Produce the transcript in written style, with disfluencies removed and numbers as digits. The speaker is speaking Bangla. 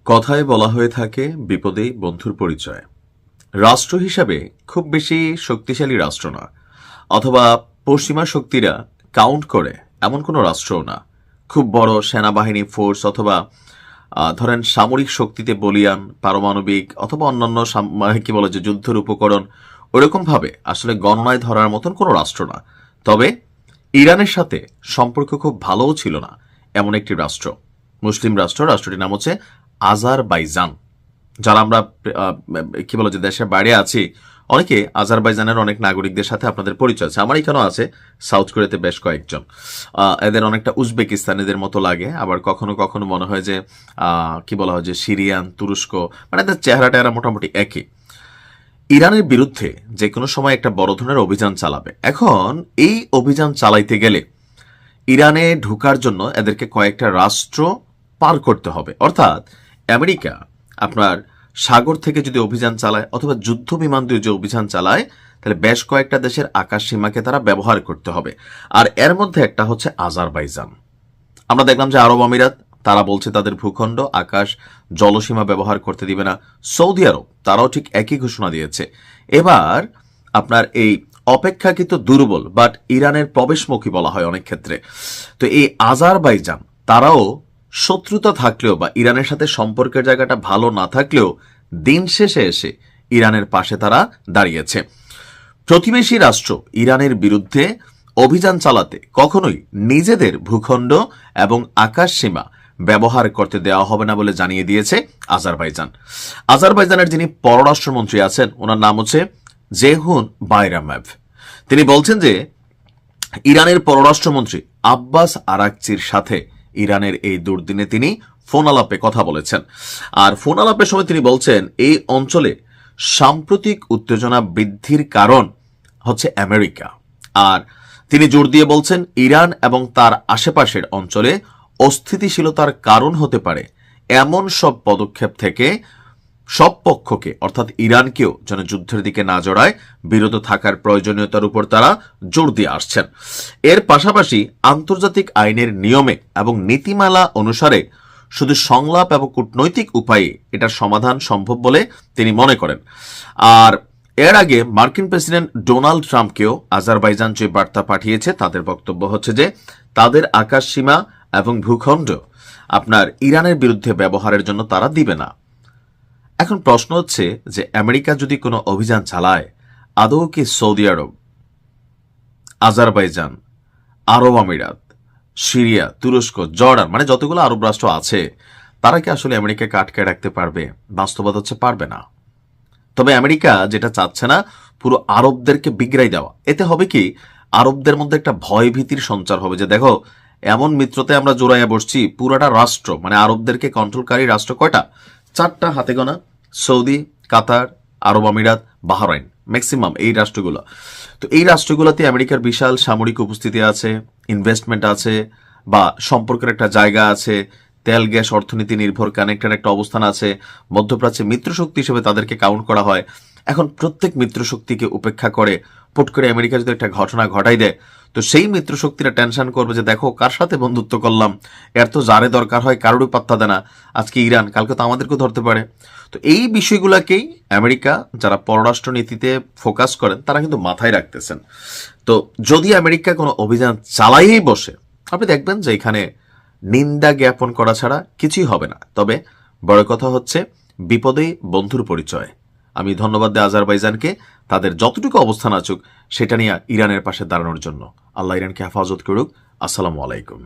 কথায় বলা হয়ে থাকে বিপদেই বন্ধুর পরিচয়। রাষ্ট্র হিসাবে খুব বেশি শক্তিশালী রাষ্ট্র না, অথবা পশ্চিমা শক্তিরা কাউন্ট করে এমন কোনো রাষ্ট্রও না। খুব বড় সেনাবাহিনী ফোর্স অথবা ধরেন সামরিক শক্তিতে বলিয়ান, পারমাণবিক অথবা অন্যান্য কি বলে যে যুদ্ধের উপকরণ ওরকম ভাবে আসলে গণনায় ধরার মতন কোনো রাষ্ট্র না। তবে ইরানের সাথে সম্পর্ক খুব ভালোও ছিল না এমন একটি রাষ্ট্র, মুসলিম রাষ্ট্র। রাষ্ট্রটির নাম হচ্ছে আজারবাইজান। যারা আমরা কি বলে যে দেশের বাইরে আছি, অনেকে আজারবাইজানের অনেক নাগরিকদের সাথে আপনাদের পরিচয় আছে। আমার এখানেও আছে, সাউথ কোরিয়াতে বেশ কয়েকজন। এদের অনেকটা উজবেকিস্তানিদের মতো লাগে, আবার কখনো কখনো মনে হয় যে কি বলা হয় যে সিরিয়ান, তুরস্ক, মানে এদের চেহারাটা এরা মোটামুটি একই। ইরানের বিরুদ্ধে যে কোনো সময় একটা বড় ধরনের অভিযান চালাবে। এখন এই অভিযান চালাইতে গেলে ইরানে ঢোকার জন্য এদেরকে কয়েকটা রাষ্ট্র পার করতে হবে। অর্থাৎ আমেরিকা আপনার সাগর থেকে যদি অভিযান চালায় অথবা যুদ্ধ বিমান দিয়ে যে অভিযান চালায়, তাহলে বেশ কয়েকটা দেশের আকাশ সীমাকে তারা ব্যবহার করতে হবে। আর এর মধ্যে একটা হচ্ছে আজারবাইজান। আমরা দেখলাম যে আরব আমিরাত তারা বলছে তাদের ভূখণ্ড, আকাশ, জলসীমা ব্যবহার করতে দিবে না। সৌদি আরব তারাও ঠিক একই ঘোষণা দিয়েছে। এবার আপনার এই অপেক্ষাকৃত দুর্বল বাট ইরানের প্রবেশমুখী বলা হয় অনেক ক্ষেত্রে, তো এই আজারবাইজান তারাও শত্রুতা থাকলেও বা ইরানের সাথে সম্পর্কের জায়গাটা ভালো না থাকলেও দিন শেষে এসে ইরানের পাশে তারা দাঁড়িয়েছে। প্রতিবেশী রাষ্ট্র ইরানের বিরুদ্ধে অভিযান চালাতে কখনোই নিজেদের ভূখণ্ড এবং আকাশ সীমা ব্যবহার করতে দেওয়া হবে না বলে জানিয়ে দিয়েছে আজারবাইজান। আজারবাইজানের যিনি পররাষ্ট্রমন্ত্রী আছেন, ওনার নাম হচ্ছে জেহুন বাইরামেভ। তিনি বলছেন যে ইরানের পররাষ্ট্রমন্ত্রী আব্বাস আরাকচির সাথে ইরানের এই দুর্দিনে তিনি ফোন আলাপে কথা বলেছেন। আর ফোন আলাপের সময় তিনি বলছেন এই অঞ্চলে সাম্প্রতিক উত্তেজনা বৃদ্ধির কারণ হচ্ছে আমেরিকা। আর তিনি জোর দিয়ে বলছেন ইরান এবং তার আশেপাশের অঞ্চলে অস্থিতিশীলতার কারণ হতে পারে এমন সব পদক্ষেপ থেকে সব পক্ষকে অর্থাৎ ইরানকেও যেন যুদ্ধের দিকে না জড়ায় বিরত থাকার প্রয়োজনীয়তার উপর তারা জোর দিয়ে আসছেন। এর পাশাপাশি আন্তর্জাতিক আইনের নিয়মে এবং নীতিমালা অনুসারে শুধু সংলাপ এবং কূটনৈতিক উপায়ে এটার সমাধান সম্ভব বলে তিনি মনে করেন। আর এর আগে মার্কিন প্রেসিডেন্ট ডোনাল্ড ট্রাম্পকেও আজারবাইজান যে বার্তা পাঠিয়েছে, তাদের বক্তব্য হচ্ছে যে তাদের আকাশ সীমা এবং ভূখণ্ড আপনার ইরানের বিরুদ্ধে ব্যবহারের জন্য তারা দিবে না। এখন প্রশ্ন হচ্ছে যে আমেরিকা যদি কোনো অভিযান চালায়, আদৌ কি সৌদি আরব, আজারবাইজান, আরব আমিরাত, সিরিয়া, তুরস্ক, জর্ডান, মানে যতগুলো আরব রাষ্ট্র আছে, তারা কি আসলে আমেরিকাকে আটকে রাখতে পারবে? বাস্তবতা হচ্ছে পারবে না। তবে আমেরিকা যেটা চাচ্ছে না, পুরো আরবদেরকে বিগড়াই দেওয়া। এতে হবে কি, আরবদের মধ্যে একটা ভয় ভীতির সঞ্চার হবে যে দেখো এমন মিত্রতে আমরা জোড়াইয়া বসছি, পুরাটা রাষ্ট্র মানে আরবদেরকে কন্ট্রোলকারী রাষ্ট্র কয়টা? 4টা হাতে গোনা, সৌদি, কাতার, আরব আমিরাত, বাহরাইন, ম্যাক্সিমাম এই রাষ্ট্রগুলো। তো এই রাষ্ট্রগুলোতে আমেরিকার বিশাল সামরিক উপস্থিতি আছে, ইনভেস্টমেন্ট আছে, বা সম্পর্কের একটা জায়গা আছে, তেল গ্যাস অর্থনীতি নির্ভর কানেক্টেড একটা অবস্থান আছে, মধ্যপ্রাচ্যে মিত্রশক্তি হিসেবে তাদেরকে কাউন্ট করা হয়। এখন প্রত্যেক মিত্রশক্তিকে উপেক্ষা করে পট করে আমেরিকা যদি একটা ঘটনা ঘটাই দেয়, তো সেই মিত্রশক্তিরা টেনশন করবে যে দেখো কার সাথে বন্ধুত্ব করলাম, এর তো যারে দরকার হয় কারোরই পাত্তা দেয় না। আজকে ইরান, কালকে তো আমাদেরকেও ধরতে পারে। তো এই বিষয়গুলোকেই আমেরিকা যারা পররাষ্ট্র নীতিতে ফোকাস করেন তারা কিন্তু মাথায় রাখতেছেন। তো যদি আমেরিকা কোনো অভিযান চালাইয়েই বসে, আপনি দেখবেন যে এখানে নিন্দা জ্ঞাপন করা ছাড়া কিছুই হবে না। তবে বড় কথা হচ্ছে বিপদেই বন্ধুর পরিচয়। আমি ধন্যবাদ দিই আজারবাইজানকে, তাদের যতটুকু অবস্থান আছুক সেটা নিয়ে ইরানের পাশে দাঁড়ানোর জন্য। আল্লাহ ইরানকে হেফাজত করুক। আসসালামু আলাইকুম।